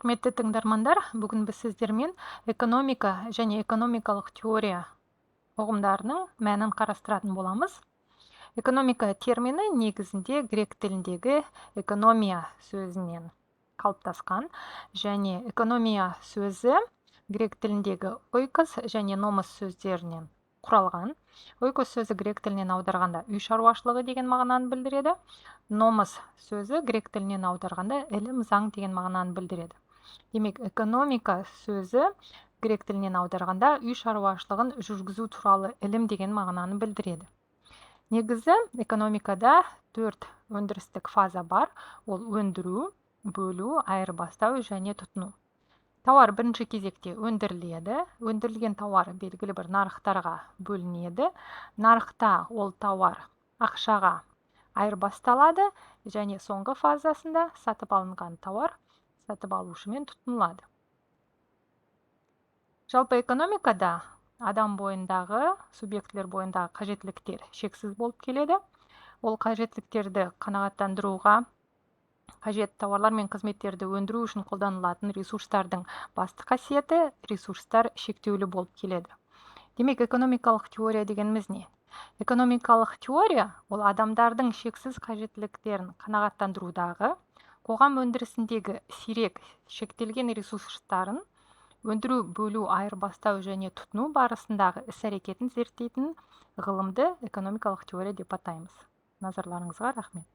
Құрметті тыңдармандар, бүгін біз сіздермен экономика және экономикалық теория ұғымдарының мәнін қарастыратын боламыз. Экономика термині негізінде грек тіліндегі экономия сөзінен қалыптасқан, және экономия сөзі грек тіліндегі ойкос және номос сөздерінен құралған. Ойкос сөзі грек тілінен аударғанда үй шаруашылығы деген мағынаны білдіреді. Номос сөзі грек тілінен аударғанда ілім, заң деген мағынаны білдіреді. Демек, экономика сөзі грек тілінен аударғанда үй шаруашылығын жүргізу туралы ілім деген мағынаны білдіреді. Негізі экономикада 4 өндірістік фаза бар. Ол өндіру, бөлу, айырбастау және тұтыну. Тауар бірінші кезекте өндіріледі. Өндірілген тауар белгілі бір нарықтарға бөлінеді. Нарықта ол тауар ақшаға айырбасталады және соңғы фазасында сатып алынған тауар сатып алушымен тұтынылады. Жалпы экономикада адам бойындағы, субъектілер бойындағы қажеттіліктер шексіз болып келеді. Ол қажеттіліктерді қанағаттандыруға қажет тауарлар мен қызметтерді өндіру үшін қолданылатын ресурстардың басты қасиеті ресурстар шектеулі болып келеді. Демек, экономикалық теория дегеніміз не? Экономикалық теория ол адамдардың шексіз қажеттіліктерін қанағаттандырудағы қоғам өндірісіндегі сирек шектелген ресурстарын өндіру, бөлу, айырбастау және тұтыну барысындағы іс-әрекетін зерттейтін ғылымды экономикалық теория деп атаймыз. Назарларыңызға рахмет.